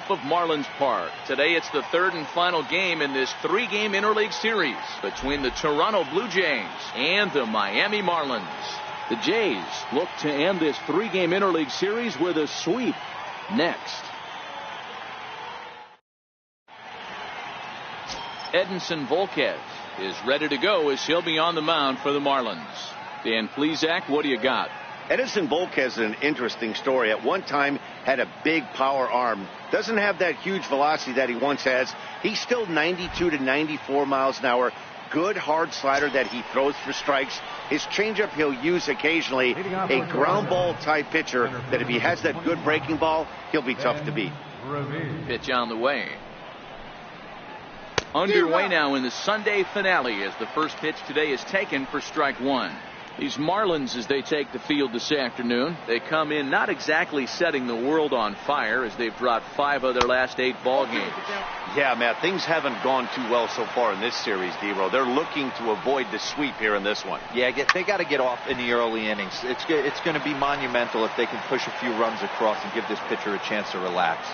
roof of Marlins Park. Today it's the third and final game in this three-game interleague series between the Toronto Blue Jays and the Miami Marlins. The Jays look to end this three-game interleague series with a sweep next. Edinson Volquez is ready to go as he'll be on the mound for the Marlins. Dan Plesac, what do you got? Edinson Volquez is an interesting story. At one time had a big power arm. Doesn't have that huge velocity that he once has. He's still 92 to 94 miles an hour. Good hard slider that he throws for strikes. His changeup he'll use occasionally. A ground ball type pitcher that if he has that good breaking ball, he'll be tough to beat. Pitch on the way. Underway now in the Sunday finale as the first pitch today is taken for strike one. These Marlins, as they take the field this afternoon, they come in not exactly setting the world on fire as they've dropped 5 of their last 8 ball games. Yeah, Matt, things haven't gone too well so far in this series, D-Row. They're looking to avoid the sweep here in this one. Yeah, they got to get off in the early innings. It's going to be monumental if they can push a few runs across and give this pitcher a chance to relax.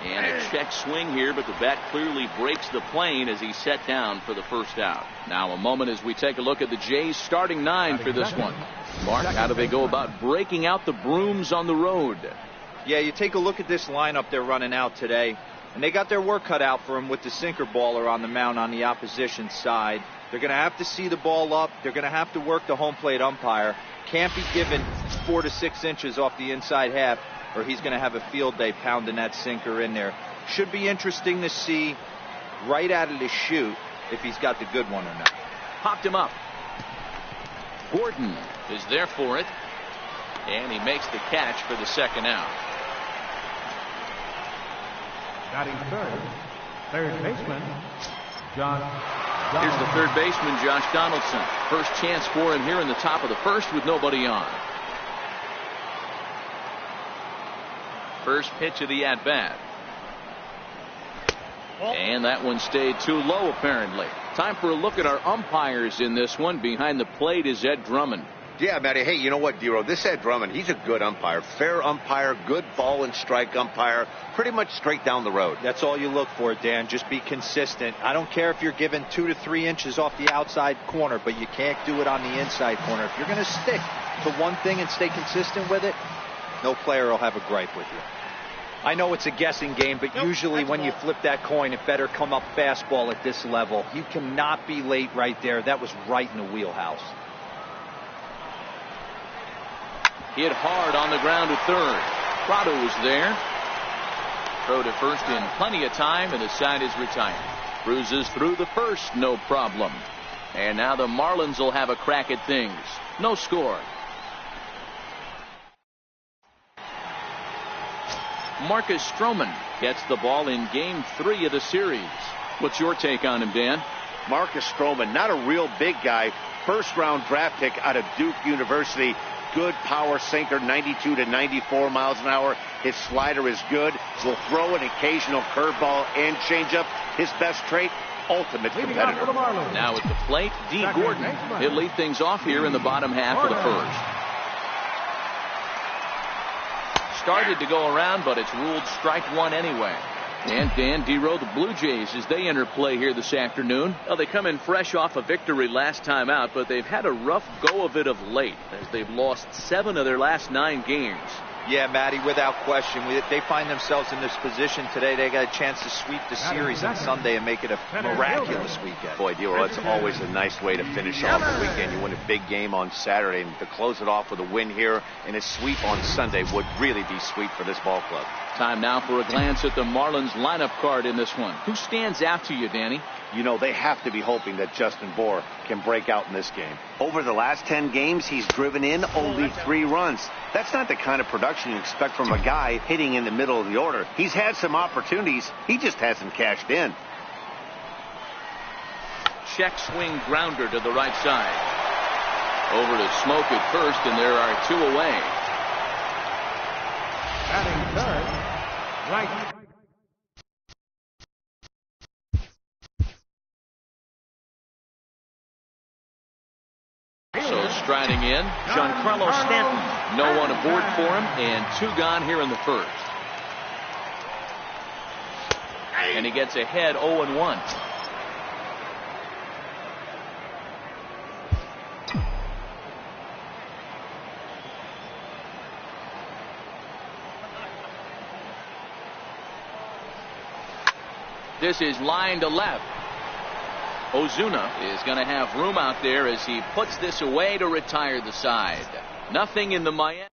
And a check swing here, but the bat clearly breaks the plane as he's set down for the first out. Now a moment as we take a look at the Jays starting 9 for this one. Mark, how do they go about breaking out the brooms on the road? Yeah, you take a look at this lineup they're running out today, and they got their work cut out for them with the sinker baller on the mound on the opposition side. They're going to have to see the ball up. They're going to have to work the home plate umpire. Can't be given 4 to 6 inches off the inside half, or he's going to have a field day pounding that sinker in there. Should be interesting to see right out of the chute if he's got the good one or not. Popped him up. Gordon is there for it, and he makes the catch for the second out. Batting third baseman, John. Here's the third baseman, Josh Donaldson. First chance for him here in the top of the first with nobody on. First pitch of the at-bat. And that one stayed too low, apparently. Time for a look at our umpires in this one. Behind the plate is Ed Drummond. Yeah, Matty. Hey, you know what, D-Row? This Ed Drummond, he's a good umpire. Fair umpire, good ball and strike umpire. Pretty much straight down the road. That's all you look for, Dan. Just be consistent. I don't care if you're given 2 to 3 inches off the outside corner, but you can't do it on the inside corner. If you're going to stick to one thing and stay consistent with it, no player will have a gripe with you. I know it's a guessing game, but usually when you flip that coin, it better come up fastball at this level. You cannot be late right there. That was right in the wheelhouse. Hit hard on the ground to third. Prado was there. Throw to first in plenty of time, and the side is retired. Cruises through the first, no problem. And now the Marlins will have a crack at things. No score. Marcus Stroman gets the ball in game 3 of the series. What's your take on him, Dan? Marcus Stroman, not a real big guy. First round draft pick out of Duke University. Good power sinker, 92 to 94 miles an hour. His slider is good. Will throw an occasional curveball and changeup. His best trait, ultimate competitor. Now at the plate, D. Gordon. He'll lead things off here in the bottom half of the first. Started to go around, but it's ruled strike one anyway. And Dan, D-Row, the Blue Jays, as they enter play here this afternoon. Well, they come in fresh off a victory last time out, but they've had a rough go of it of late as they've lost 7 of their last 9 games. Yeah, Matty, without question. They find themselves in this position today. They got a chance to sweep the series on Sunday and make it a miraculous weekend. Boy, D-Row, that's always a nice way to finish off the weekend. You win a big game on Saturday, and to close it off with a win here and a sweep on Sunday would really be sweet for this ball club. Time now for a glance at the Marlins lineup card in this one. Who stands out to you, Danny? You know, they have to be hoping that Justin Bour can break out in this game. Over the last 10 games, he's driven in only 3 runs. That's not the kind of production you expect from a guy hitting in the middle of the order. He's had some opportunities. He just hasn't cashed in. Check swing grounder to the right side. Over to Smoke at first, and there are 2 away. Batting third, right. So striding in, Giancarlo Stanton. No one aboard for him, and 2 gone here in the first. and he gets ahead 0-1. This is line to left. Ozuna is going to have room out there as he puts this away to retire the side. Nothing in the Miami.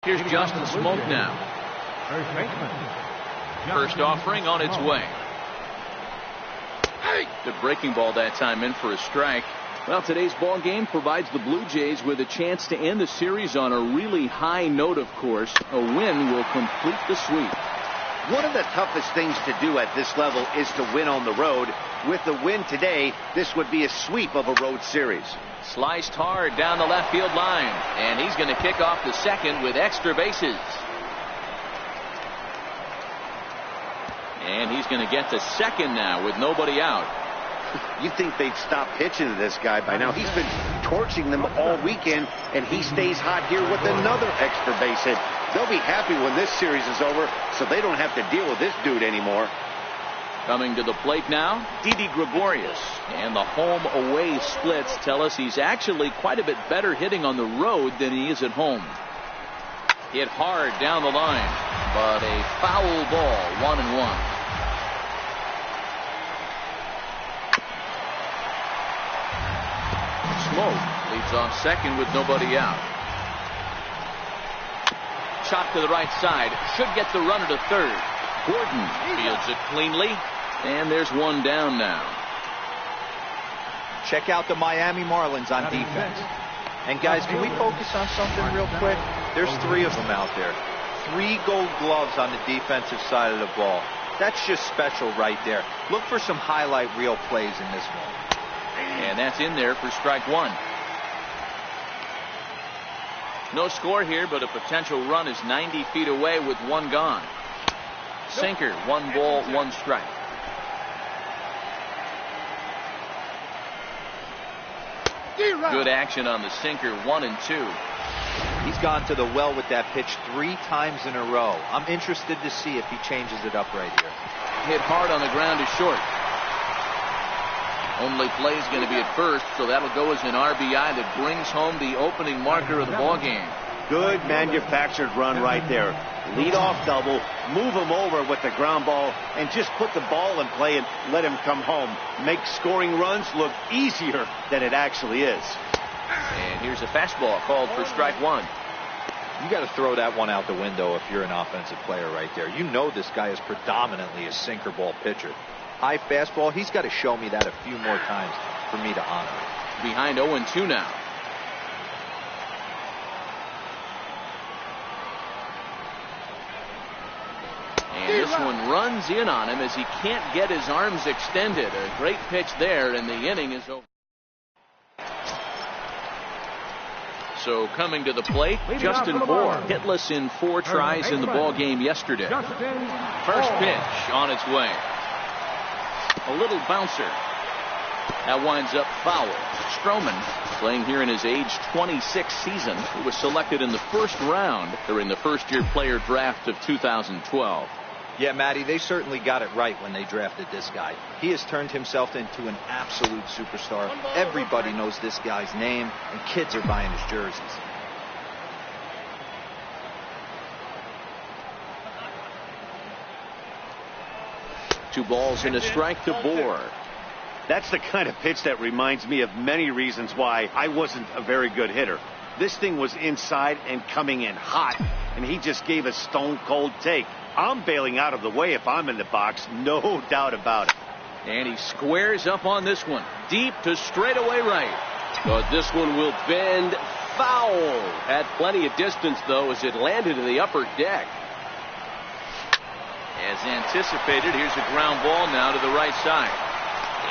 Here's Justin Smoke now. First offering on its way. The breaking ball that time in for a strike. Well, today's ball game provides the Blue Jays with a chance to end the series on a really high note, of course. A win will complete the sweep. One of the toughest things to do at this level is to win on the road. With the win today, this would be a sweep of a road series. Sliced hard down the left field line, and he's going to kick off the second with extra bases. And he's going to get to second now with nobody out. You think they'd stop pitching to this guy by now. He's been torching them all weekend, and he stays hot here with another extra base hit. They'll be happy when this series is over, so they don't have to deal with this dude anymore. Coming to the plate now, Didi Gregorius. And the home-away splits tell us he's actually quite a bit better hitting on the road than he is at home. Hit hard down the line, but a foul ball, 1-1. Smoke leads off second with nobody out. Chop to the right side, should get the runner to third. Gordon fields it cleanly, and there's one down now. Check out the Miami Marlins on defense. And guys, can we focus on something real quick? There's 3 of them out there. 3 gold gloves on the defensive side of the ball. That's just special right there. Look for some highlight reel plays in this one. And that's in there for strike 1. No score here, but a potential run is 90 feet away with 1 gone. Sinker, 1 ball, 1 strike. Good action on the sinker, 1 and 2. He's gone to the well with that pitch 3 times in a row. I'm interested to see if he changes it up right here. Hit hard on the ground is short. Only play is going to be at first, so that'll go as an RBI that brings home the opening marker of the ball game. Good manufactured run right there. Lead off double, move him over with the ground ball, and just put the ball in play and let him come home. Make scoring runs look easier than it actually is. And here's a fastball called for strike 1. You got to throw that one out the window if you're an offensive player right there. You know this guy is predominantly a sinker ball pitcher. High fastball, he's got to show me that a few more times for me to honor it. Behind 0-2 now. And this one runs in on him as he can't get his arms extended. A great pitch there, and the inning is over. So coming to the plate, Justin Bour, hitless in 4 tries in the ball game yesterday. First pitch on its way. A little bouncer. That winds up foul. Stroman, playing here in his age 26 season, he was selected in the first round during the first-year player draft of 2012. Yeah, Matty, they certainly got it right when they drafted this guy. He has turned himself into an absolute superstar. Everybody knows this guy's name, and kids are buying his jerseys. Two balls and a strike to Bour. That's the kind of pitch that reminds me of many reasons why I wasn't a very good hitter. This thing was inside and coming in hot, and he just gave a stone-cold take. I'm bailing out of the way if I'm in the box, no doubt about it. And he squares up on this one, deep to straightaway right. But this one will bend foul. Had plenty of distance, though, as it landed in the upper deck. As anticipated, here's a ground ball now to the right side.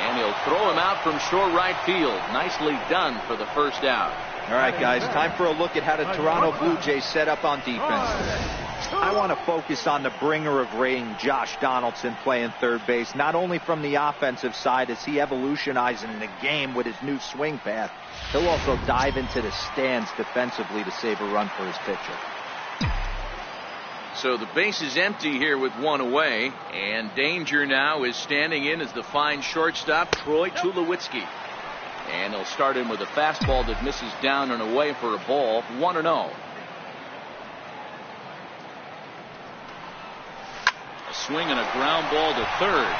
And he'll throw him out from short right field. Nicely done for the first out. All right, guys, time for a look at how the Toronto Blue Jays set up on defense today. I want to focus on the bringer of rain, Josh Donaldson, playing third base, not only from the offensive side as he evolutionizing the game with his new swing path, he'll also dive into the stands defensively to save a run for his pitcher. So the base is empty here with one away, and danger now is standing in as the fine shortstop, Troy Tulowitzki. And he'll start him with a fastball that misses down and away for a ball, 1-0. A swing and a ground ball to third.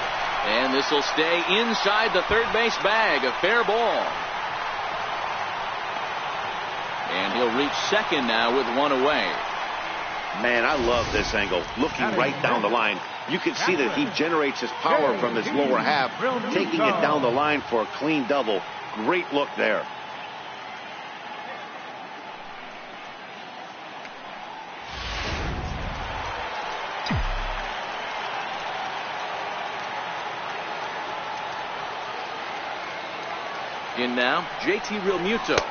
And this will stay inside the third base bag, a fair ball. And he'll reach second now with one away. Man, I love this angle. Looking right down the line. You can see that he generates his power from his lower half, taking it down the line for a clean double. Great look there. In now, JT Realmuto.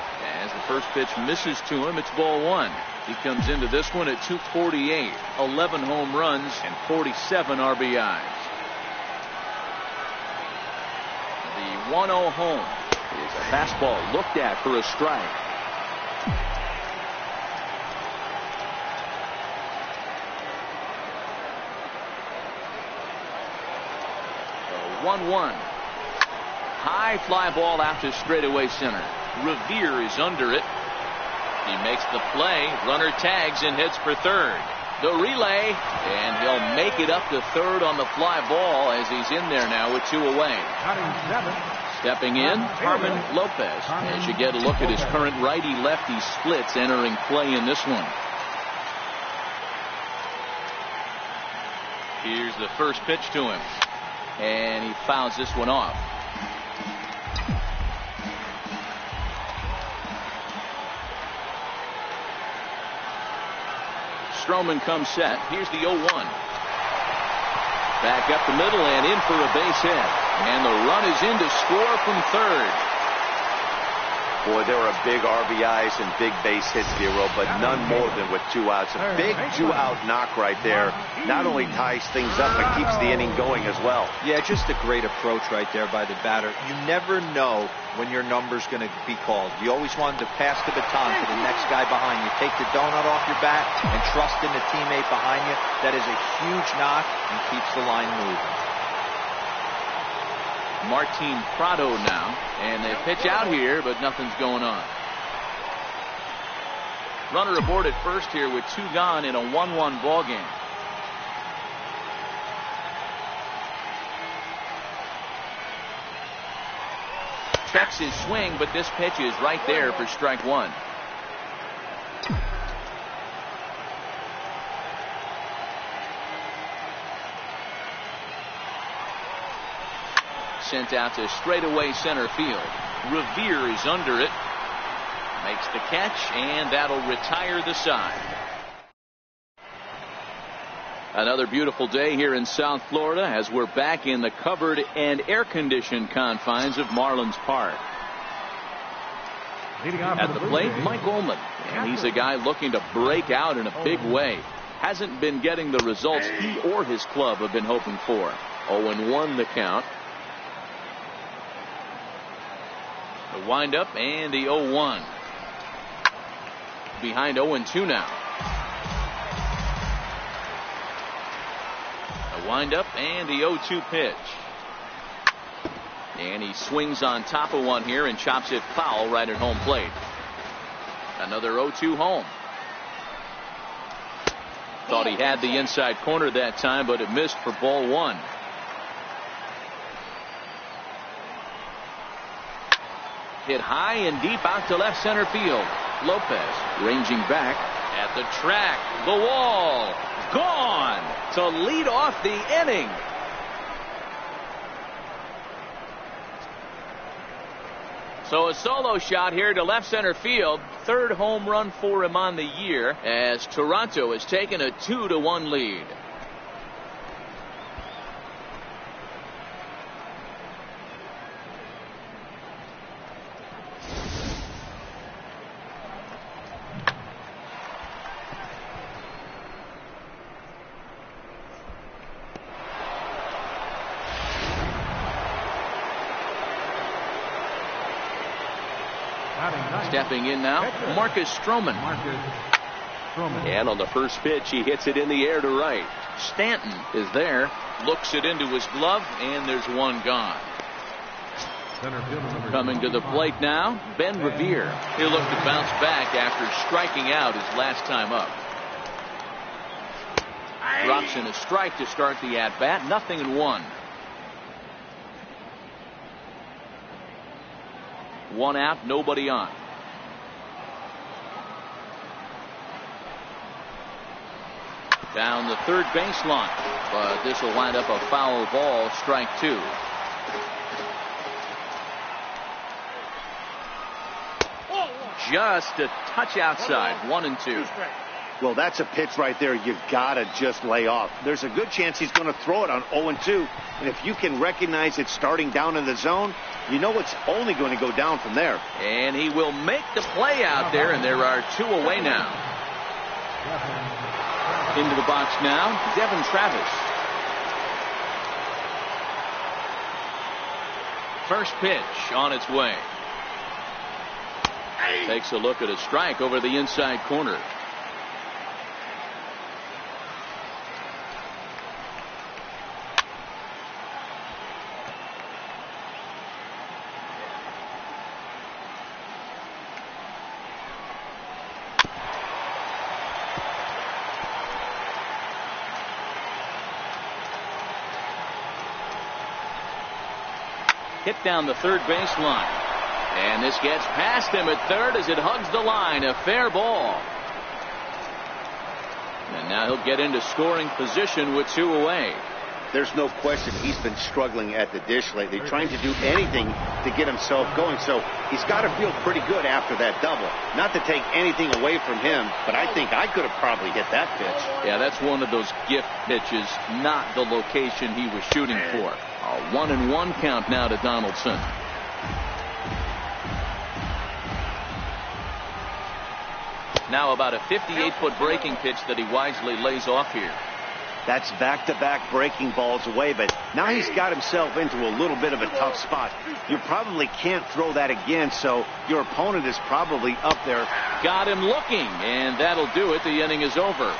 As the first pitch misses to him, it's ball one. He comes into this one at 248, 11 home runs and 47 RBIs. The 1-0 home is a fastball looked at for a strike. 1-1. High fly ball out to straightaway center. Revere is under it. He makes the play. Runner tags and heads for third. The relay, and he'll make it up to third on the fly ball as he's in there now with 2 away. Stepping in, Harmon Lopez. As you get a look at his current righty-lefty splits entering play in this one. Here's the first pitch to him, and he fouls this one off. Stroman comes set. Here's the 0-1. Back up the middle and in for a base hit. And the run is in to score from third. Boy, there are big RBIs and big base hits, Zero, but none more than with 2 outs. A big 2-out knock right there. Not only ties things up, but keeps the inning going as well. Yeah, just a great approach right there by the batter. You never know when your number's going to be called. You always want to pass the baton to the next guy behind you. Take the donut off your bat and trust in the teammate behind you. That is a huge knock and keeps the line moving. Martin Prado now, and they pitch out here, but nothing's going on. Runner aboard at first here with 2 gone in a 1-1 ball game. Checks his swing, but this pitch is right there for strike 1. Sent out to straightaway center field. Revere is under it. Makes the catch, and that'll retire the side. Another beautiful day here in South Florida as we're back in the covered and air-conditioned confines of Marlins Park. At the plate, Mike Ullman, and he's a guy looking to break out in a big way. Hasn't been getting the results he or his club have been hoping for. 0-1 the count. The windup and the 0-1. Behind 0-2 now. The windup and the 0-2 pitch. And he swings on top of one here and chops it foul right at home plate. Another 0-2 home. Thought he had the inside corner that time, but it missed for ball 1. Hit high and deep out to left center field. Lopez ranging back at the track. The wall gone to lead off the inning. So a solo shot here to left center field. 3rd home run for him on the year as Toronto has taken a 2-1 lead. Stepping in now, Marcus Stroman. And on the first pitch, he hits it in the air to right. Stanton is there, looks it into his glove, and there's 1 gone. Coming to the plate now, Ben Revere. He'll look to bounce back after striking out his last time up. Drops in a strike to start the at-bat. 0-1. 1 out, nobody on. Down the third baseline, but this will wind up a foul ball, strike 2. Just a touch outside, 1-2. Well, that's a pitch right there you've got to just lay off. There's a good chance he's going to throw it on 0-2. And if you can recognize it starting down in the zone, you know it's only going to go down from there. And he will make the play out there, and there are 2 away now. Into the box now, Devin Travis. First pitch on its way. Takes a look at a strike over the inside corner. hit down the third baseline. And this gets past him at third as it hugs the line. A fair ball. And now he'll get into scoring position with 2 away. There's no question he's been struggling at the dish lately, trying to do anything to get himself going. So he's got to feel pretty good after that double. Not to take anything away from him, but I think I could have probably hit that pitch. Yeah, that's one of those gift pitches, not the location he was shooting for. A 1-1 count now to Donaldson. Now about a 58-foot breaking pitch that he wisely lays off here. That's back-to-back breaking balls away, but now he's got himself into a little bit of a tough spot. You probably can't throw that again, so your opponent is probably up there. Got him looking, and that'll do it. The inning is over.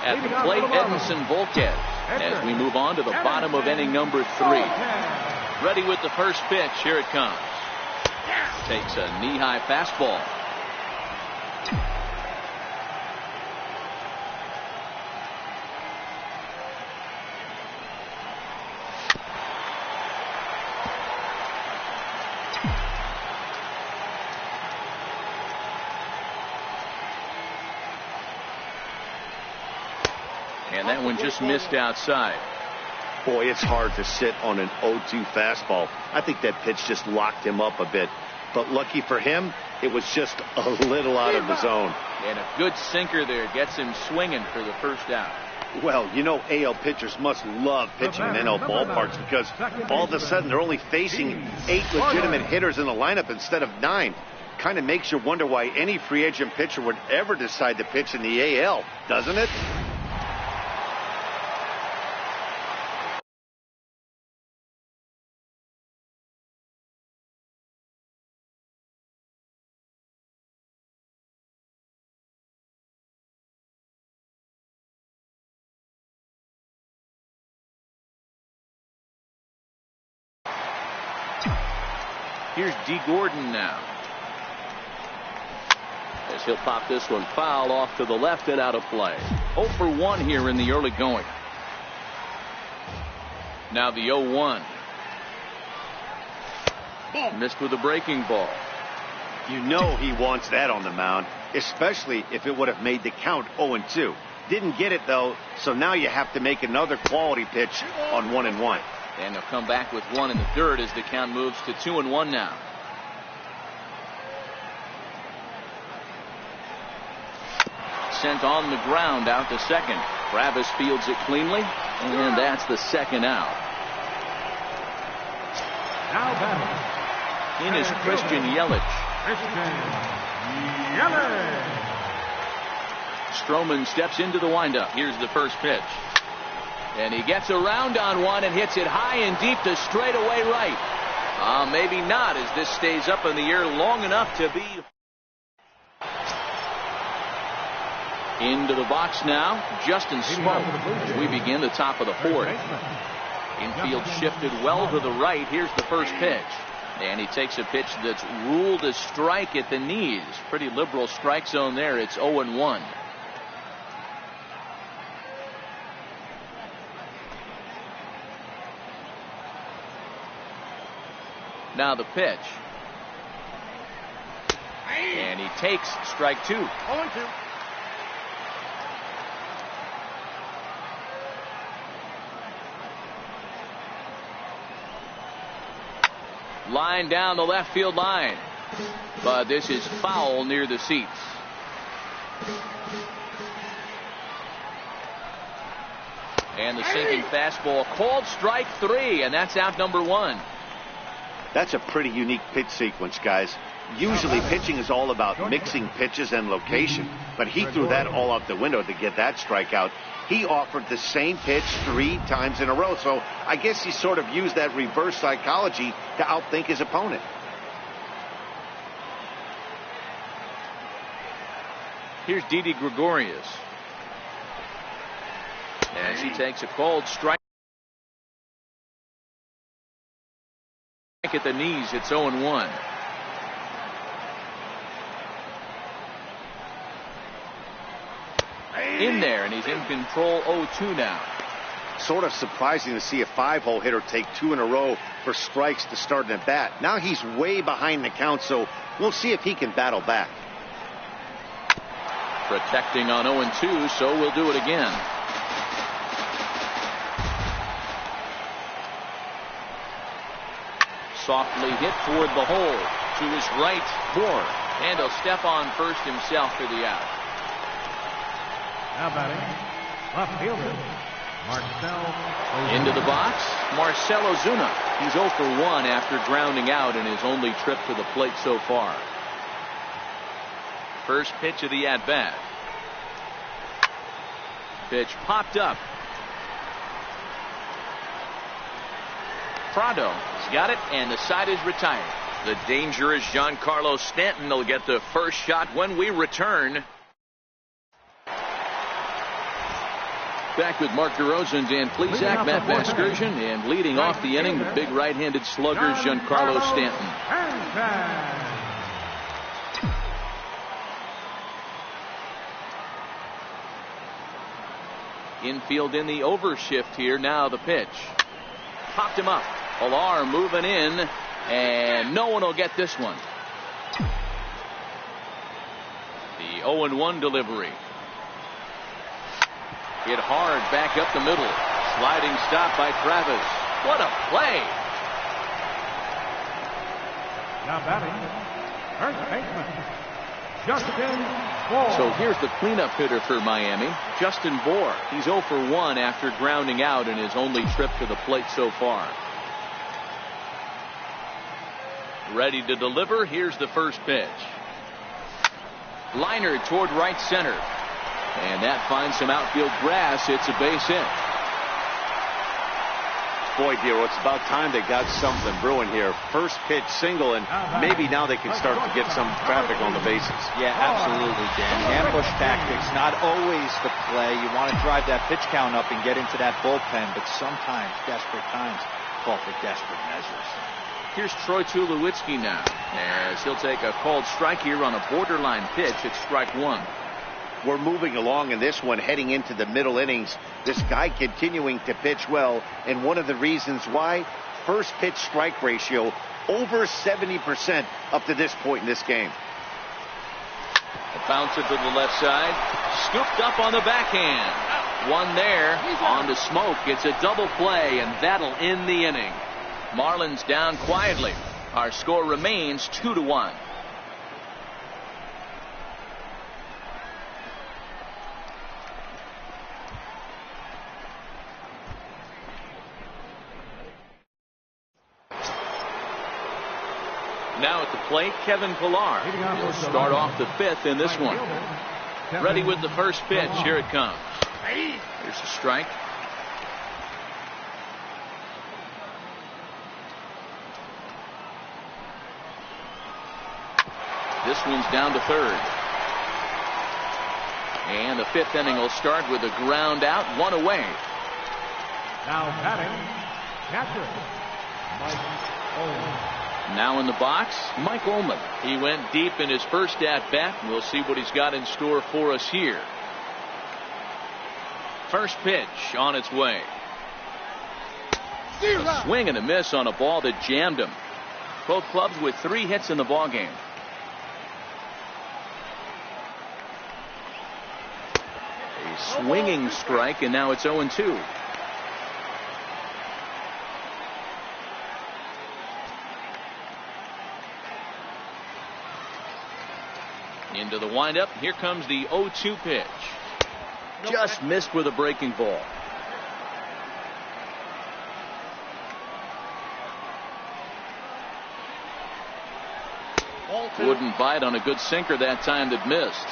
At the plate, Edinson Volquez. As we move on to the bottom of inning number 3. Ready with the first pitch. Here it comes. Takes a knee-high fastball. And that one just missed outside. Boy, it's hard to sit on an 0-2 fastball. I think that pitch just locked him up a bit. But lucky for him, it was just a little out of the zone. And a good sinker there gets him swinging for the first out. Well, you know AL pitchers must love pitching in NL ballparks because all of a sudden they're only facing 8 legitimate hitters in the lineup instead of 9. Kind of makes you wonder why any free agent pitcher would ever decide to pitch in the AL, doesn't it? Here's D. Gordon now. As he'll pop this one foul off to the left and out of play. 0 for 1 here in the early going. Now the 0-1. Missed with a breaking ball. You know he wants that on the mound, especially if it would have made the count 0-2. Didn't get it though, so now you have to make another quality pitch on 1-1. And they'll come back with 1 in the third as the count moves to 2-1 now. Sent on the ground out to second. Travis fields it cleanly, and that's the second out. Now batting. In is Christian Yelich. Stroman steps into the windup. Here's the first pitch. And he gets around on one and hits it high and deep to straightaway right. Maybe not, as this stays up in the air long enough to be. Into the box now, Justin Smoke. As we begin the top of the 4th. Infield shifted well to the right. Here's the first pitch. And he takes a pitch that's ruled a strike at the knees. Pretty liberal strike zone there. It's 0-1. Now the pitch. And he takes strike 2. 0-2. Line down the left field line. But this is foul near the seats. And the sinking fastball called strike 3, and that's out number 1. That's a pretty unique pitch sequence, guys. Usually pitching is all about mixing pitches and location, but he threw that all out the window to get that strikeout. He offered the same pitch 3 times in a row, so I guess he sort of used that reverse psychology to outthink his opponent. Here's Didi Gregorius. As he takes a cold strike at the knees, it's 0-1. In there, and he's in control. 0-2 now. Sort of surprising to see a 5-hole hitter take 2 in a row for strikes to start an at bat. Now he's way behind the count, so we'll see if he can battle back. Protecting on 0-2, so we'll do it again. Softly hit toward the hole to his right. And he'll step on first himself for the out. Now batting, left fielder, Marcell. Into the box, Marcell Ozuna. He's 0 for 1 after grounding out in his only trip to the plate so far. First pitch of the at-bat. Pitch popped up. Prado has got it, and the side is retired. The dangerous Giancarlo Stanton will get the first shot when we return. Back with Mark DeRosa and Plesac, Matt Vasgersian, and leading off the inning, the big right-handed slugger, Giancarlo Stanton. Infield in the overshift here. Now the pitch. Popped him up. Pilar moving in, and no one will get this one. The 0-1 delivery. Hit hard back up the middle. Sliding stop by Travis. What a play. Now batting, first baseman, Justin Bour. So here's the cleanup hitter for Miami, Justin Bour. He's 0 for 1 after grounding out in his only trip to the plate so far. Ready to deliver. Here's the first pitch. Liner toward right center. And that finds some outfield grass. It's a base hit. Boy, Dero, it's about time they got something brewing here. First pitch single, and maybe now they can start to get some traffic on the bases. Yeah, absolutely, Dan. Ambush tactics, not always the play. You want to drive that pitch count up and get into that bullpen, but sometimes desperate times call for desperate measures. Here's Troy Tulowitzki now, as he'll take a called strike here on a borderline pitch. It's strike one. We're moving along in this one, heading into the middle innings. This guy continuing to pitch well, and one of the reasons why, first pitch strike ratio over 70% up to this point in this game. A bouncer to the left side, scooped up on the backhand. One there, on to Smoke. It's a double play, and that'll end the inning. Marlins down quietly. Our score remains 2-1. Now at the plate, Kevin Pilar. He'll start off the fifth in this one. Ready with the first pitch. Here it comes. Here's a strike. This one's down to third. And the fifth inning will start with a ground out, one away. Now batting, catcher, Mike Ullman. Now in the box, Mike Ullman. He went deep in his first at-bat. We'll see what he's got in store for us here. First pitch on its way. A swing and a miss on a ball that jammed him. Both clubs with 3 hits in the ballgame. A swinging strike, and now it's 0-2. Into the windup. Here comes the 0-2 pitch. Just missed with a breaking ball. Wouldn't bite on a good sinker that time that missed.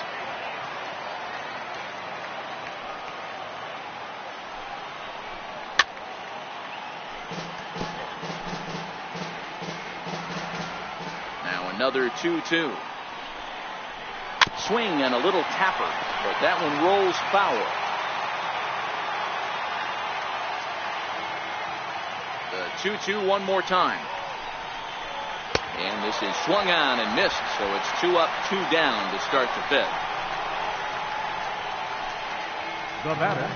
Now another 2-2. Swing and a little tapper, but that one rolls foul. The 2-2 one more time. And this is swung on and missed, so it's 2 up, 2 down to start the fifth. The batter,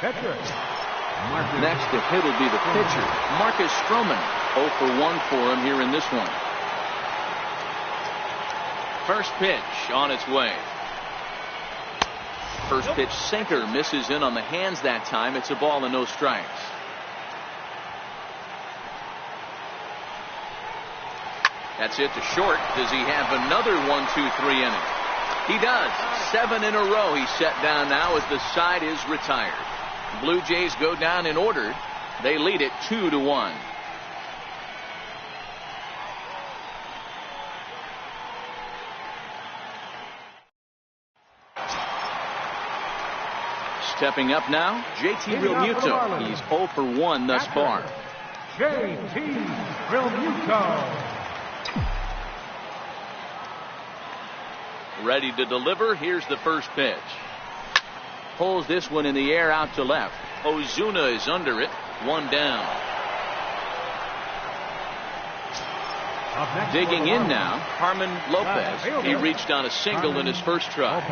pitcher. Next to hit will be the pitcher, Marcus Stroman. 0 for 1 for him here in this one. First pitch on its way. First pitch sinker misses in on the hands that time. It's a ball and no strikes. That's it to short. Does he have another 1-2-3 inning? He does. 7 in a row he's set down now as the side is retired. Blue Jays go down in order. They lead it 2-1. Stepping up now, JT Realmuto. He's 0 for 1 thus far. JT Realmuto. Ready to deliver. Here's the first pitch. Pulls this one in the air out to left. Ozuna is under it. One down. Digging in now, Harmon Lopez. He reached on a single in his first try.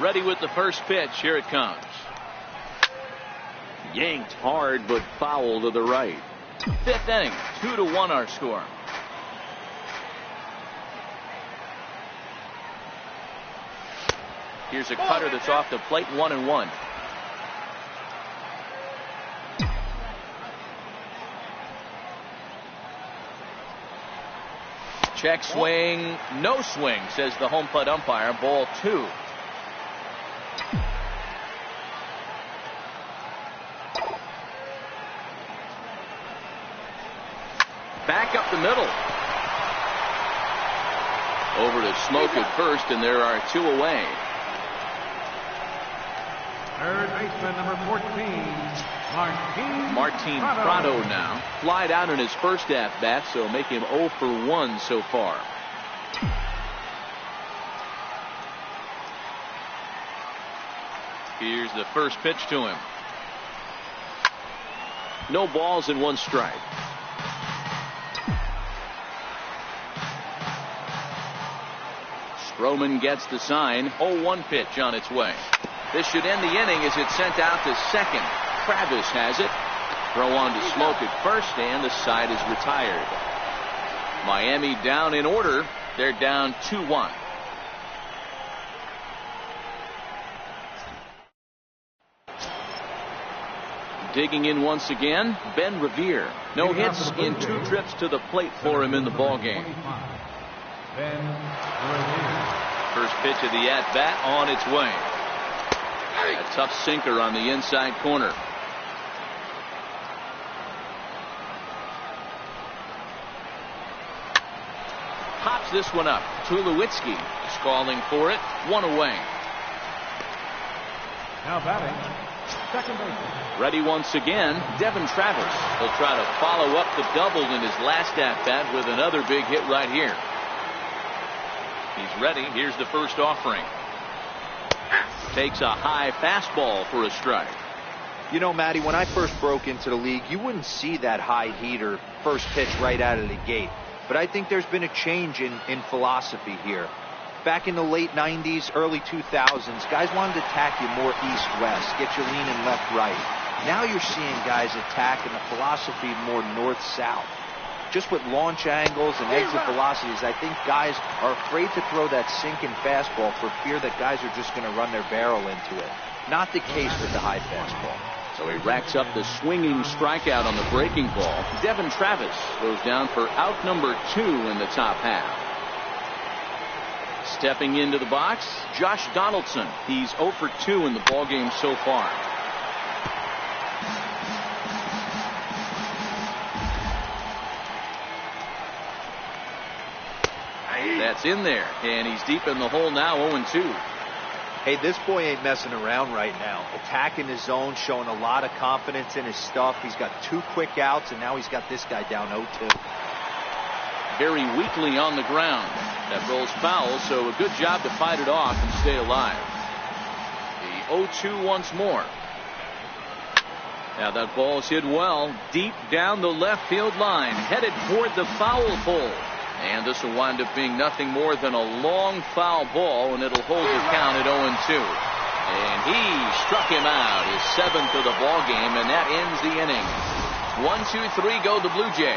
Ready with the first pitch. Here it comes. Yanked hard, but foul to the right. Fifth inning, 2-1 our score. Here's a cutter that's off the plate, 1-1. Check swing, no swing, says the home plate umpire. Ball 2. Back up the middle. Over to Smoke at first, and there are 2 away. Third baseman, number 14, Martin Prado now. Flied out in his first at-bat, so make him 0 for 1 so far. Here's the first pitch to him. No balls and 1 strike. Stroman gets the sign. 0-1 pitch on its way. This should end the inning as it's sent out to second. Travis has it. Throw on to Smoke at first, and the side is retired. Miami down in order. They're down 2-1. Digging in once again, Ben Revere. No hits in 2 trips to the plate for him in the ballgame. First pitch of the at-bat on its way. A tough sinker on the inside corner. Pops this one up. Tulowitzki is calling for it. 1 away. Now batting, second baseman. Ready once again, Devin Travis. He'll try to follow up the double in his last at-bat with another big hit right here. He's ready. Here's the first offering. Takes a high fastball for a strike. You know, Matty, when I first broke into the league, you wouldn't see that high heater first pitch right out of the gate. But I think there's been a change in philosophy here. Back in the late 90s, early 2000s, guys wanted to attack you more east-west, get you leaning left-right. Now you're seeing guys attack in the philosophy more north-south. Just with launch angles and exit velocities, I think guys are afraid to throw that sinking fastball for fear that guys are just going to run their barrel into it. Not the case with the high fastball. So he racks up the swinging strikeout on the breaking ball. Devin Travis goes down for out number 2 in the top half. Stepping into the box, Josh Donaldson. He's 0 for 2 in the ballgame so far. That's in there, and he's deep in the hole now, 0-2. Hey, this boy ain't messing around right now. Attacking his zone, showing a lot of confidence in his stuff. He's got 2 quick outs, and now he's got this guy down 0-2. Very weakly on the ground. That rolls foul, so a good job to fight it off and stay alive. The 0-2 once more. Now that ball's hit well, deep down the left field line, headed toward the foul pole. And this will wind up being nothing more than a long foul ball, and it'll hold the count at 0-2. And he struck him out, his 7th of the ball game, and that ends the inning. 1-2-3 go the Blue Jays,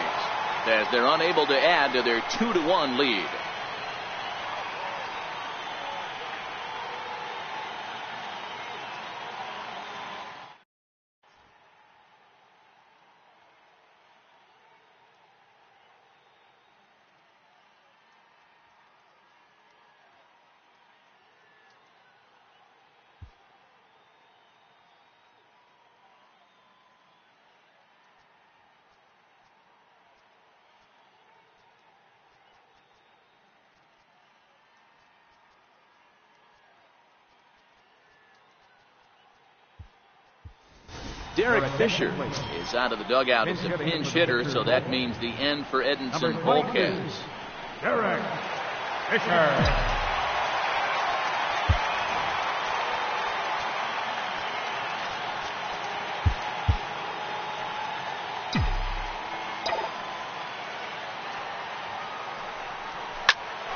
as they're unable to add to their 2-1 lead. Derek Fisher is out of the dugout as a pinch hitter, so that means the end for Edinson Volquez. Derek Fisher.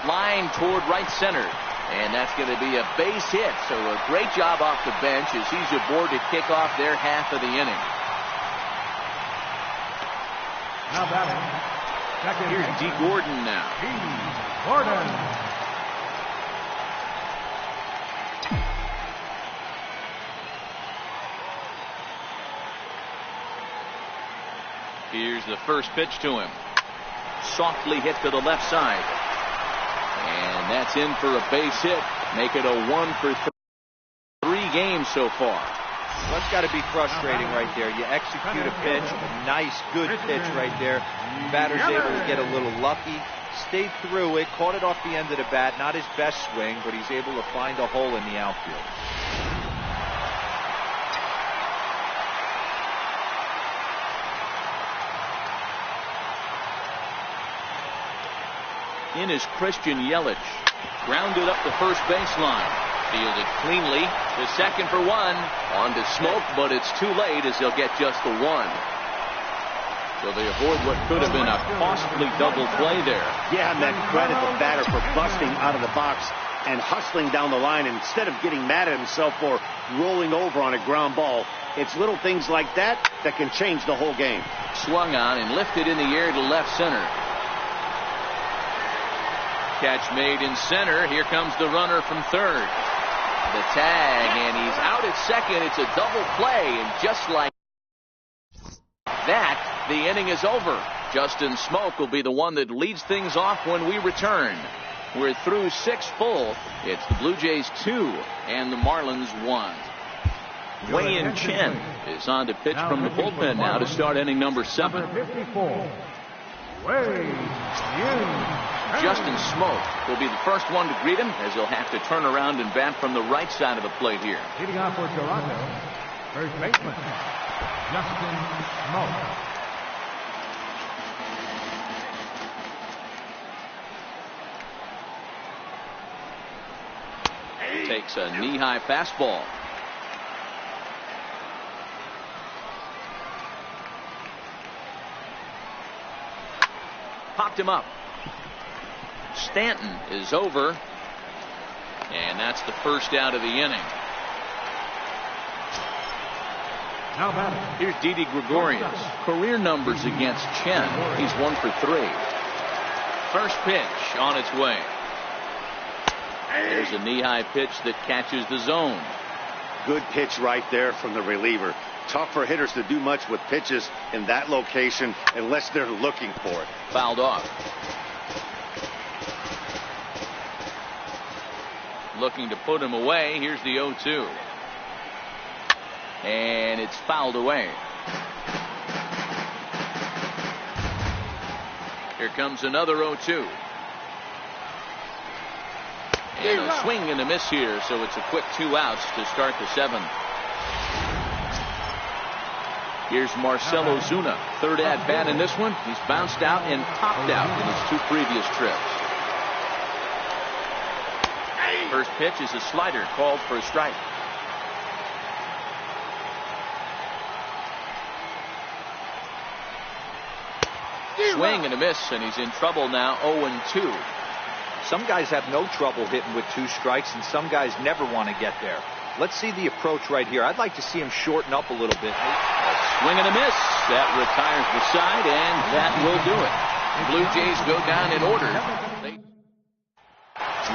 Line toward right center. And that's going to be a base hit. So a great job off the bench as he's aboard to kick off their half of the inning. Now batting. Second. Here's D. Gordon now. D. Gordon. Here's the first pitch to him. Softly hit to the left side. And that's in for a base hit. Make it a 1-for-3 games so far. Well, that's got to be frustrating right there. You execute a pitch, a nice, good pitch right there. Batter's able to get a little lucky. Stayed through it, caught it off the end of the bat. Not his best swing, but he's able to find a hole in the outfield. In is Christian Yelich. Grounded up the first baseline. Fielded cleanly to second for one. On to Smoke, but it's too late as he'll get just the one. So they avoid what could have been a costly double play there. Yeah, and that credit the batter for busting out of the box and hustling down the line instead of getting mad at himself for rolling over on a ground ball. It's little things like that that can change the whole game. Swung on and lifted in the air to left center. Catch made in center. Here comes the runner from third. The tag, and he's out at second. It's a double play, and just like that, the inning is over. Justin Smoke will be the one that leads things off when we return. We're through 6 full. It's the Blue Jays 2 and the Marlins 1. Wei-Yin Chen is on to pitch from the bullpen now to start inning number 7. Number 54. Wei-Yin. Justin Smoke will be the first one to greet him as he'll have to turn around and bat from the right side of the plate here. Leading off for Toronto, first baseman, Justin Smoke. Takes a knee-high fastball. Popped him up. Stanton is over, and that's the first out of the inning. Now batting. Here's Didi Gregorius. Career numbers against Chen. He's 1 for 3. First pitch on its way. There's a knee-high pitch that catches the zone. Good pitch right there from the reliever. Tough for hitters to do much with pitches in that location unless they're looking for it. Fouled off. Looking to put him away. Here's the 0-2. And it's fouled away. Here comes another 0-2. And a swing and a miss here, so it's a quick 2 outs to start the 7th. Here's Marcell Ozuna. Third at bat in this one. He's bounced out and topped out in his 2 previous trips. First pitch is a slider called for a strike. Swing and a miss, and he's in trouble now. 0-2. Some guys have no trouble hitting with 2 strikes, and some guys never want to get there. Let's see the approach right here. I'd like to see him shorten up a little bit. A swing and a miss. That retires the side, and that will do it. The Blue Jays go down in order.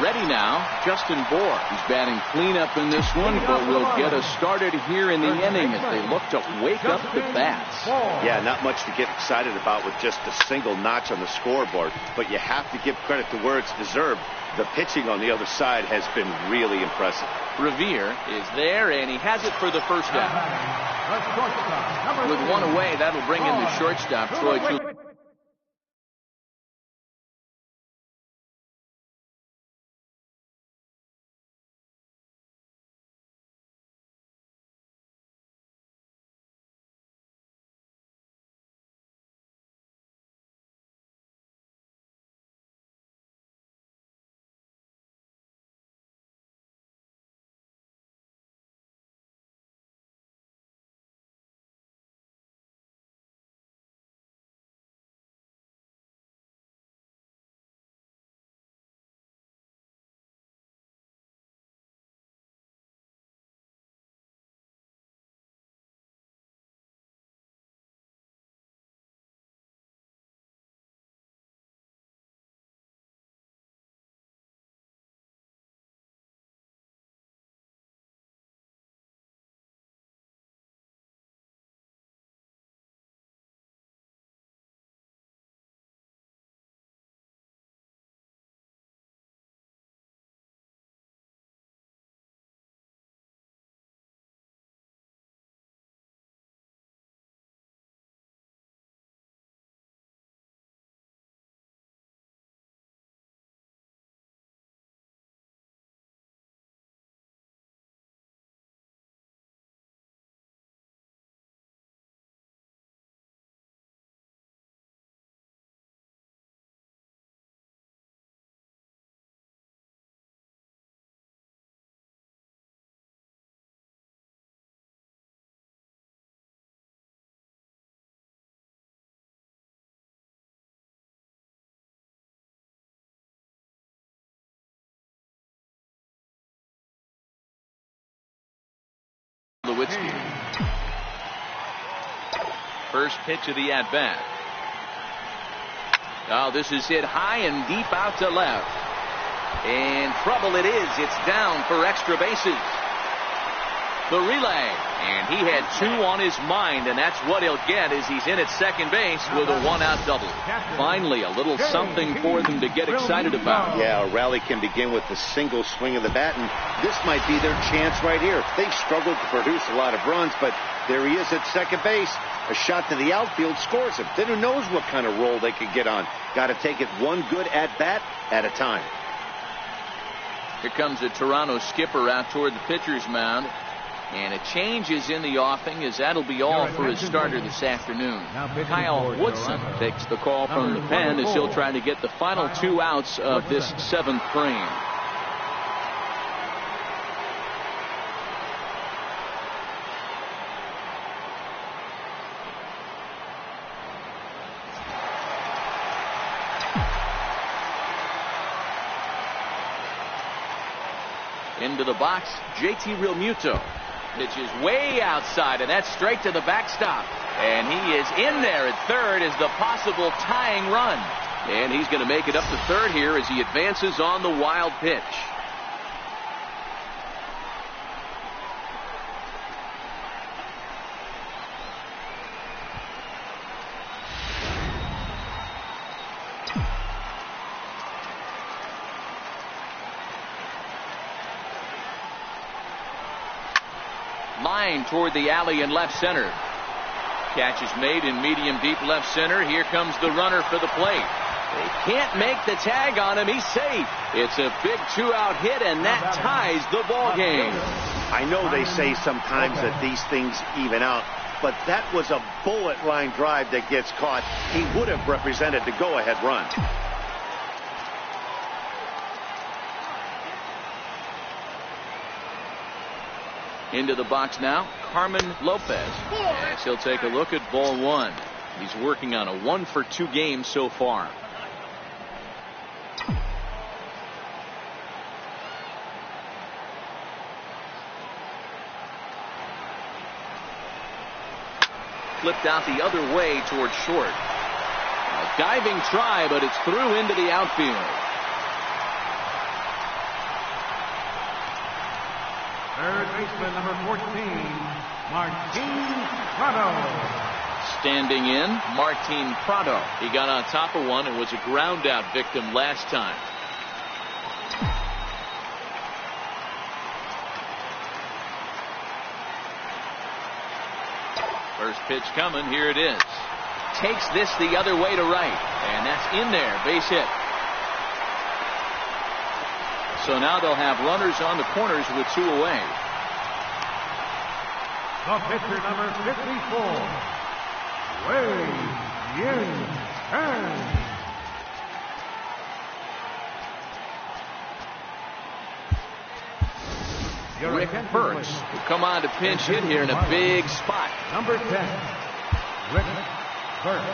Ready now, Justin Bour. He's batting cleanup in this one, but will get us started here in the inning as they look to wake up the bats. Yeah, not much to get excited about with just a single notch on the scoreboard, but you have to give credit to where it's deserved. The pitching on the other side has been really impressive. Revere is there, and he has it for the first out. With 1 away, that'll bring in the shortstop, Troy. Tulowitzki. First pitch of the at-bat. Oh, this is hit high and deep out to left. And trouble it is. It's down for extra bases. The relay. And he had two on his mind, and that's what he'll get as he's in at second base with a one-out double. Finally, a little something for them to get excited about. Yeah, a rally can begin with the single swing of the bat, and this might be their chance right here. They've struggled to produce a lot of runs, but there he is at second base. A shot to the outfield scores him. Then who knows what kind of roll they could get on. Got to take it one good at-bat at a time. Here comes the Toronto skipper out toward the pitcher's mound. And a change is in the offing, as that'll be all for his starter this afternoon. Kyle Woodson takes the call from the pen as he'll try to get the final 2 outs of this 7th frame. Into the box, JT Realmuto. Pitch is way outside, and that's straight to the backstop. And he is in there at third as the possible tying run. And he's going to make it up to third here as he advances on the wild pitch. Line toward the alley in left center. Catch is made in medium deep left center. Here comes the runner for the plate. They can't make the tag on him. He's safe. It's a big 2-out hit, and that ties the ball game. I know they say sometimes that these things even out, but that was a bullet line drive that gets caught. He would have represented the go-ahead run. Into the box now, Carmen Lopez. As he'll take a look at ball one. He's working on a 1-for-2 game so far. Flipped out the other way towards short. A diving try, but it's through into the outfield. Third baseman, number 14, Martin Prado. Standing in, Martin Prado. He got on top of one and was a ground out victim last time. First pitch coming. Here it is. Takes this the other way to right. And that's in there. Base hit. So now they'll have runners on the corners with 2 away. The pitcher, number 54, Wei Yin Chen. Rick Burks will come on to pinch hit here in a big spot. Number 10, Rick Burks.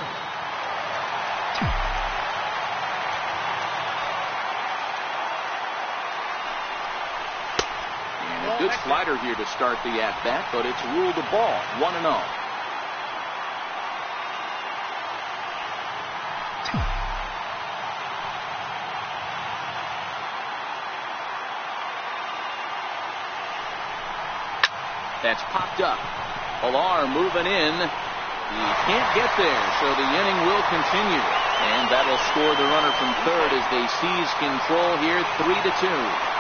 Good slider here to start the at-bat, but it's ruled a ball, 1-0. That's popped up. Pilar moving in. He can't get there, so the inning will continue. And that'll score the runner from third as they seize control here, 3-2.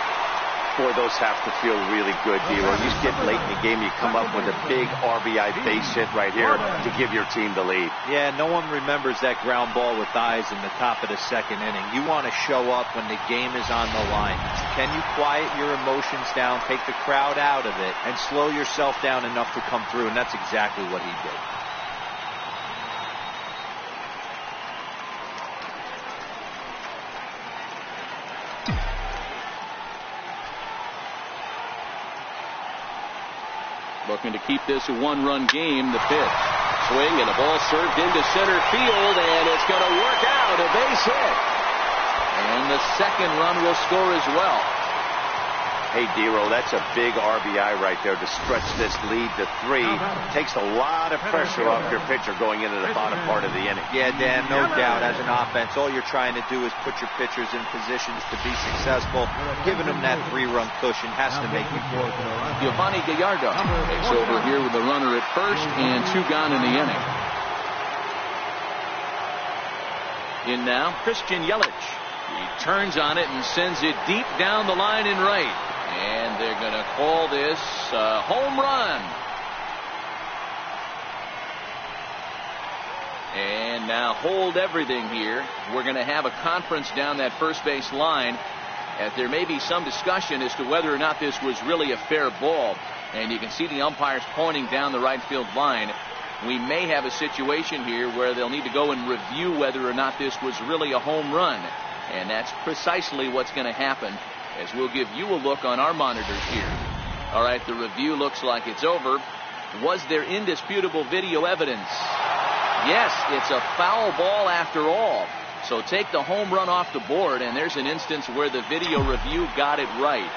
Boy, those have to feel really good, D-Roy. You get late in the game, you come up with a big RBI base hit right here to give your team the lead. Yeah, no one remembers that ground ball with eyes in the top of the second inning. You want to show up when the game is on the line. Can you quiet your emotions down, take the crowd out of it, and slow yourself down enough to come through? And that's exactly what he did. Looking to keep this a 1-run game. The pitch. Swing and a ball served into center field, and it's going to work out. A base hit. And the second run will score as well. Hey, Dero, that's a big RBI right there to stretch this lead to 3. Takes a lot of pressure off your pitcher going into the bottom part of the inning. Yeah, Dan, no doubt. As an offense, all you're trying to do is put your pitchers in positions to be successful. Giving them that 3-run cushion has to make you feel good. Giovanni Gallardo takes over here with a runner at first and 2 gone in the inning. In now, Christian Yelich. He turns on it and sends it deep down the line in right. And they're going to call this a home run. And now hold everything here. We're going to have a conference down that first base line, as there may be some discussion as to whether or not this was really a fair ball. And you can see the umpires pointing down the right field line. We may have a situation here where they'll need to go and review whether or not this was really a home run. And that's precisely what's going to happen, as we'll give you a look on our monitors here. All right, the review looks like it's over. Was there indisputable video evidence? Yes, it's a foul ball after all. So take the home run off the board, and there's an instance where the video review got it right.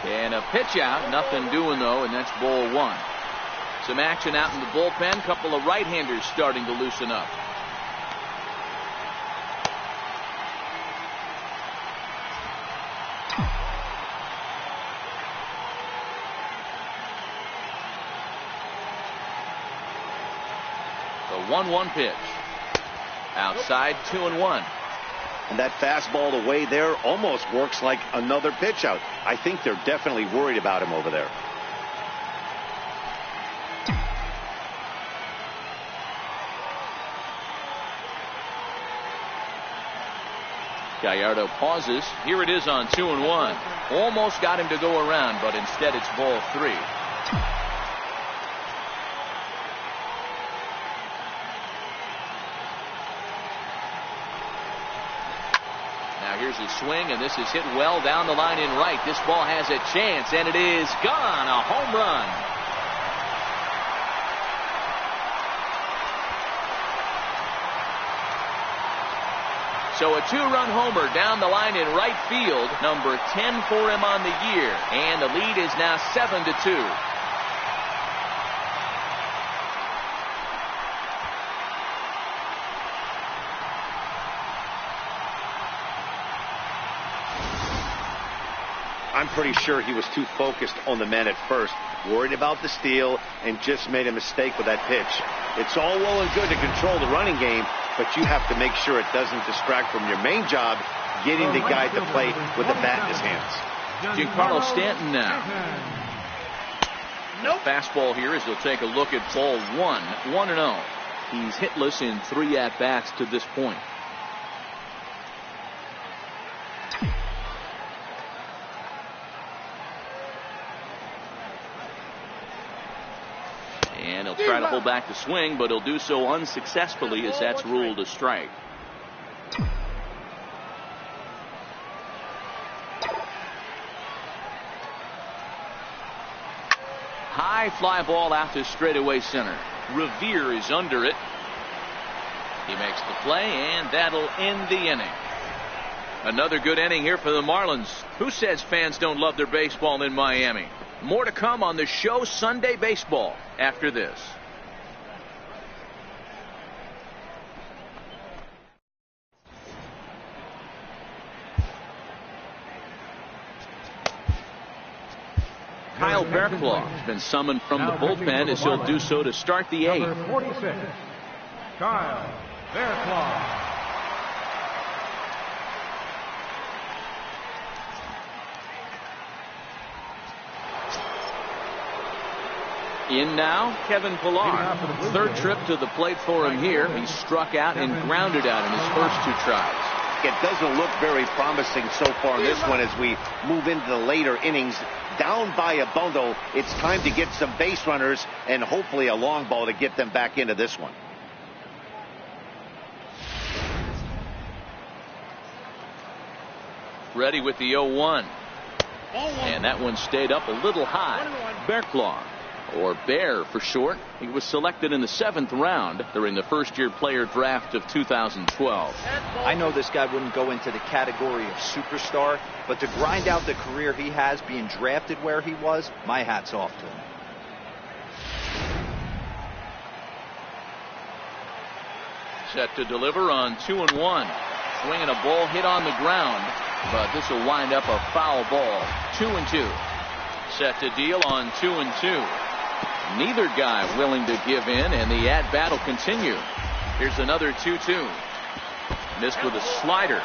And a pitch out, nothing doing though, and that's ball 1. Some action out in the bullpen. Couple of right-handers starting to loosen up. The 1-1 pitch. Outside, 2-1. And that fastball away there almost works like another pitch out. I think they're definitely worried about him over there. Gallardo pauses. Here it is on 2-1. Almost got him to go around, but instead it's ball 3. Now here's his swing, and this is hit well down the line in right. This ball has a chance, and it is gone. A home run. So a 2-run homer down the line in right field, number 10 for him on the year, and the lead is now 7-2. I'm pretty sure he was too focused on the men at first, worried about the steal, and just made a mistake with that pitch. It's all well and good to control the running game, but you have to make sure it doesn't distract from your main job, getting the guy to play with the bat in his hands. Giancarlo Stanton now. Nope. Fastball here as he'll take a look at ball 1. 1-0. He's hitless in 3 at-bats to this point. And he'll try to hold back the swing, but he'll do so unsuccessfully as that's ruled a strike. High fly ball out to straightaway center. Revere is under it. He makes the play, and that'll end the inning. Another good inning here for the Marlins. Who says fans don't love their baseball in Miami? More to come on the show Sunday Baseball after this. Kyle Bearclaw has been summoned from the bullpen as he'll do so to start the 8th. Number 46, Kyle Bearclaw. In now, Kevin Pillar. 3rd trip to the plate for him here. He struck out and grounded out in his first 2 tries. It doesn't look very promising so far in this one as we move into the later innings. Down by a bundle, it's time to get some base runners and hopefully a long ball to get them back into this one. Ready with the 0-1. And that one stayed up a little high. Bearclaw or Bear for short. He was selected in the 7th round during the first-year player draft of 2012. I know this guy wouldn't go into the category of superstar, but to grind out the career he has being drafted where he was, my hat's off to him. Set to deliver on 2-1. Swinging a ball hit on the ground, but this will wind up a foul ball. 2-2. Set to deal on 2-2. Neither guy willing to give in, and the at-bat will continue. Here's another 2-2. Missed with a slider.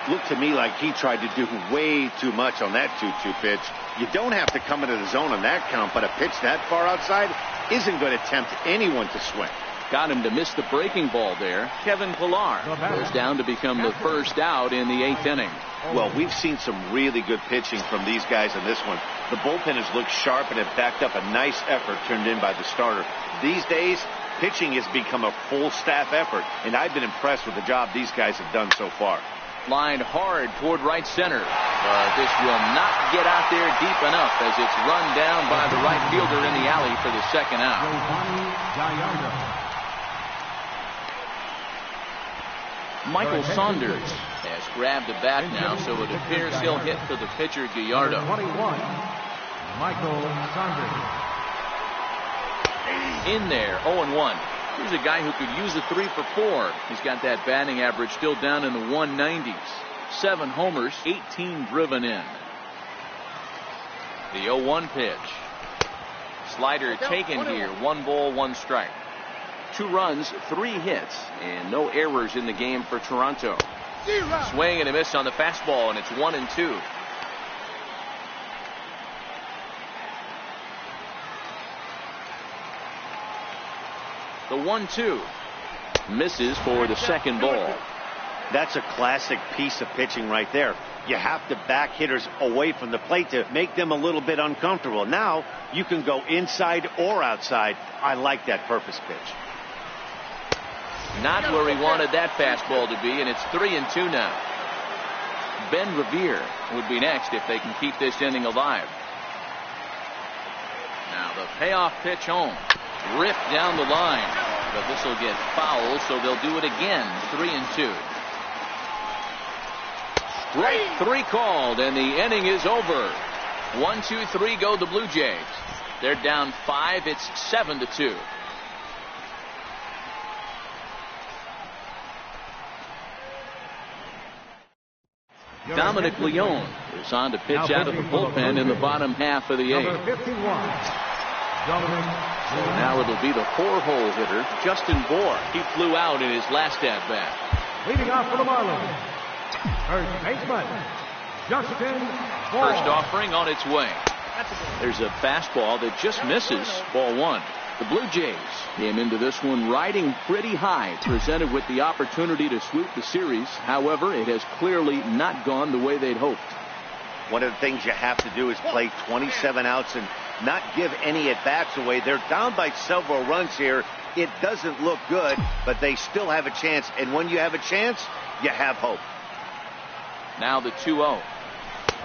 Looked to me like he tried to do way too much on that 2-2 pitch. You don't have to come into the zone on that count, but a pitch that far outside isn't going to tempt anyone to swing. Got him to miss the breaking ball there. Kevin Pillar goes down to become the first out in the 8th inning. Well, we've seen some really good pitching from these guys in this one. The bullpen has looked sharp and have backed up a nice effort turned in by the starter. These days, pitching has become a full staff effort, and I've been impressed with the job these guys have done so far. Lined hard toward right center, but this will not get out there deep enough as it's run down by the right fielder in the alley for the second out. Michael Saunders has grabbed the bat now, so it appears he'll hit for the pitcher Gallardo. 21, Michael Saunders. In there, 0-1. Here's a guy who could use a 3 for 4. He's got that batting average still down in the 190s. 7 homers, 18 driven in. The 0-1 pitch. Slider taken here. 1 ball, 1 strike. 2 runs, 3 hits, and no errors in the game for Toronto. Swing and a miss on the fastball, and it's 1-2. The 1-2 misses for the second ball. That's a classic piece of pitching right there. You have to back hitters away from the plate to make them a little bit uncomfortable. Now you can go inside or outside. I like that purpose pitch. Not where he wanted that fastball to be, and it's 3-2 now. Ben Revere would be next if they can keep this inning alive. Now the payoff pitch home. Ripped down the line, but this will get foul, so they'll do it again. 3-2. Strike 3 called, and the inning is over. 1-2-3 go the Blue Jays. They're down 5. It's 7-2. Dominic Leone is on to pitch out of the bullpen in the bottom half of the 8th. So now it'll be the 4-hole hitter, Justin Bour. He flew out in his last at-bat. Leading off for the Marlins, first baseman, Justin Bour. First offering on its way. There's a fastball that just misses. Ball 1. The Blue Jays came into this one riding pretty high, presented with the opportunity to sweep the series. However, it has clearly not gone the way they'd hoped. One of the things you have to do is play 27 outs and not give any at-bats away. They're down by several runs here. It doesn't look good, but they still have a chance. And when you have a chance, you have hope. Now the 2-0.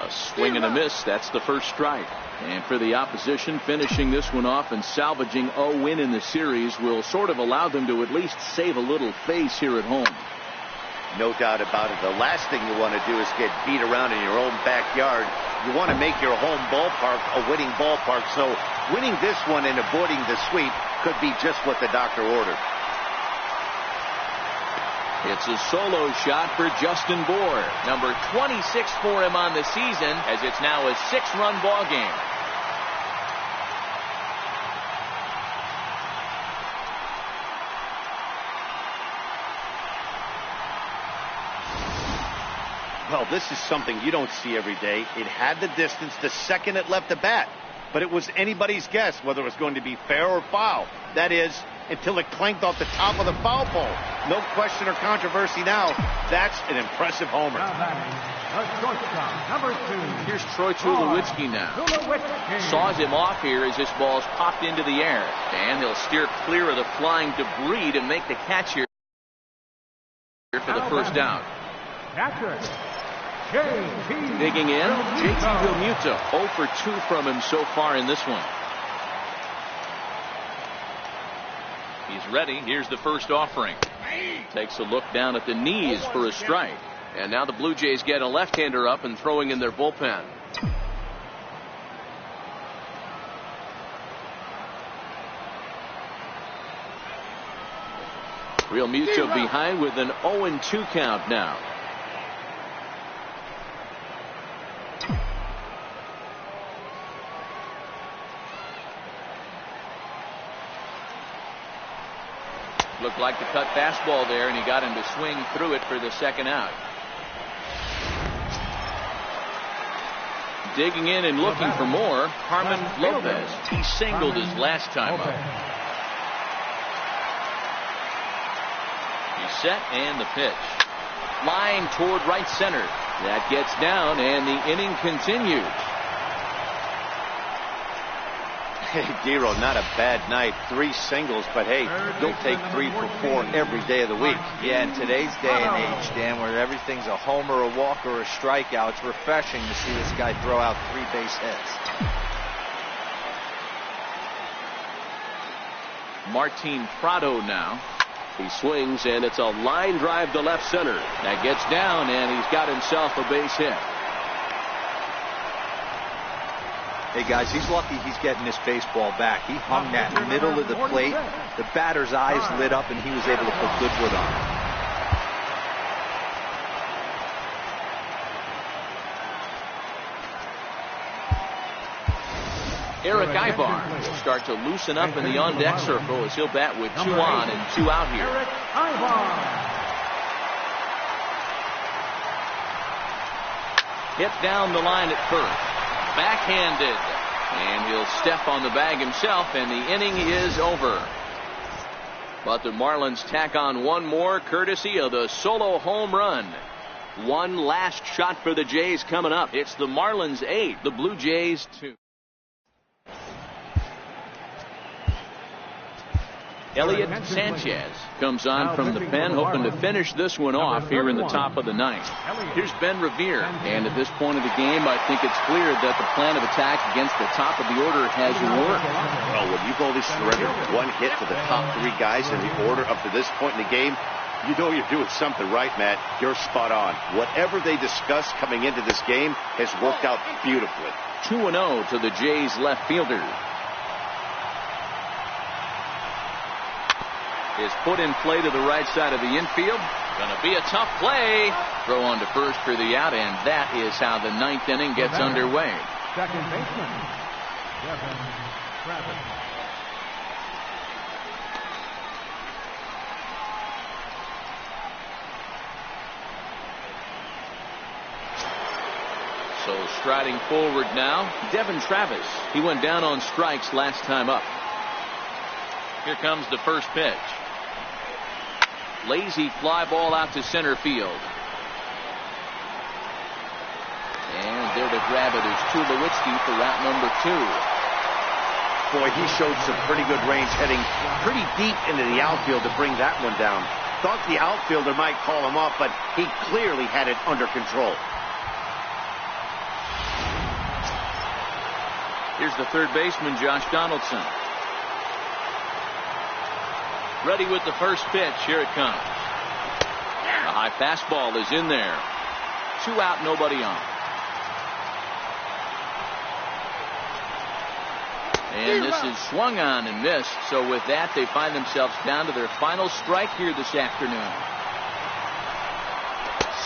A swing and a miss. That's the first strike. And for the opposition, finishing this one off and salvaging a win in the series will sort of allow them to at least save a little face here at home. No doubt about it. The last thing you want to do is get beat around in your own backyard. You want to make your home ballpark a winning ballpark. So winning this one and avoiding the sweep could be just what the doctor ordered. It's a solo shot for Justin Bour. Number 26 for him on the season, as it's now a 6-run ball game. Well, this is something you don't see every day. It had the distance the second it left the bat, but it was anybody's guess whether it was going to be fair or foul. That is, until it clanked off the top of the foul pole. No question or controversy now. That's an impressive homer. Number 2. Here's Troy Tulowitzki now. Saws him off here as this ball's popped into the air. And he'll steer clear of the flying debris to make the catch here for the first down. Digging in, JT Realmuto. 0 for 2 from him so far in this one. He's ready. Here's the first offering. Takes a look down at the knees for a strike. And now the Blue Jays get a left-hander up and throwing in their bullpen. Real Muto behind with an 0-2 count now. Looked like the cut fastball there, and he got him to swing through it for the second out. Digging in and looking for more, Harmon Lopez. He singled his last time up. He's set, and the pitch. Line toward right center. That gets down, and the inning continues. Hey, Dero, not a bad night. 3 singles, but hey, you'll take 3 for 4 every day of the week. Yeah, in today's day and age, Dan, where everything's a homer, a walk, or a strikeout, it's refreshing to see this guy throw out 3 base hits. Martin Prado now. He swings, and it's a line drive to left center. That gets down, and he's got himself a base hit. Hey, guys, he's lucky he's getting this baseball back. He hung that middle of the plate. The batter's eyes lit up, and he was able to put good wood on it. Eric Ivar will start to loosen up in the on-deck circle as he'll bat with 2 on and 2 out here. Eric Ivar. Hit down the line at first. Backhanded. And he'll step on the bag himself, and the inning is over. But the Marlins tack on one more courtesy of the solo home run. One last shot for the Jays coming up. It's the Marlins 8, the Blue Jays 2. Elliot Sanchez comes on from the pen, hoping to finish this one off here in the top of the 9th. Here's Ben Revere, and at this point of the game, I think it's clear that the plan of attack against the top of the order has worked. Well, when you've only surrendered 1 hit to the top 3 guys in the order up to this point in the game, you know you're doing something right, Matt. You're spot on. Whatever they discussed coming into this game has worked out beautifully. 2-0 to the Jays left fielder. Is put in play to the right side of the infield. Gonna be a tough play. Throw on to first for the out, and that is how the 9th inning gets underway. Second baseman, Devin Travis. So striding forward now, Devin Travis. He went down on strikes last time up. Here comes the first pitch. Lazy fly ball out to center field. And there to grab it is Tulowitzki for route number 2. Boy, he showed some pretty good range, heading pretty deep into the outfield to bring that one down. Thought the outfielder might call him off, but he clearly had it under control. Here's the third baseman, Josh Donaldson. Ready with the first pitch. Here it comes. A high fastball is in there. 2 out, nobody on. And this is swung on and missed. So with that, they find themselves down to their final strike here this afternoon.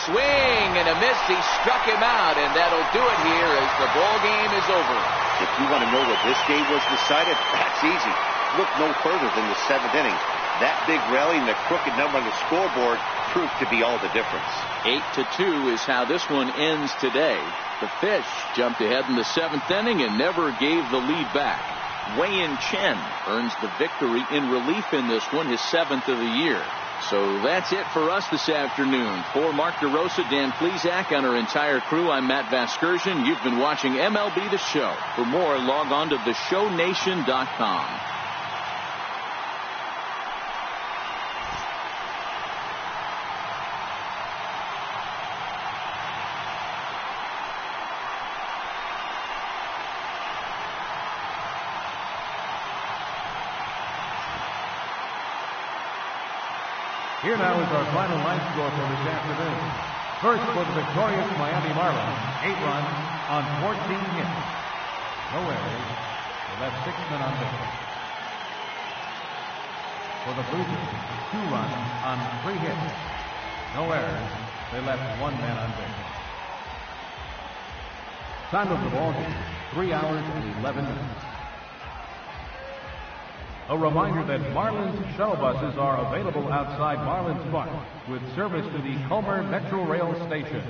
Swing and a miss. He struck him out, and that'll do it here as the ball game is over. If you want to know what this game was decided, that's easy. Look no further than the 7th inning. That big rally and the crooked number on the scoreboard proved to be all the difference. 8-2 is how this one ends today. The Fish jumped ahead in the 7th inning and never gave the lead back. Wei-Yin Chen earns the victory in relief in this one, his 7th of the year. So that's it for us this afternoon. For Mark DeRosa, Dan Plesac, and our entire crew, I'm Matt Vasgersian. You've been watching MLB The Show. For more, log on to theshownation.com. Here now is our final line score for this afternoon. First for the victorious Miami Marlins, 8 runs on 14 hits. No errors. They left 6 men on base. For the Blue Jays, 2 runs on 3 hits. No errors. They left 1 man on base. Time of the ball game, 3 hours and 11 minutes. A reminder that Marlins shuttle buses are available outside Marlins Park with service to the Comer Metro Rail Station.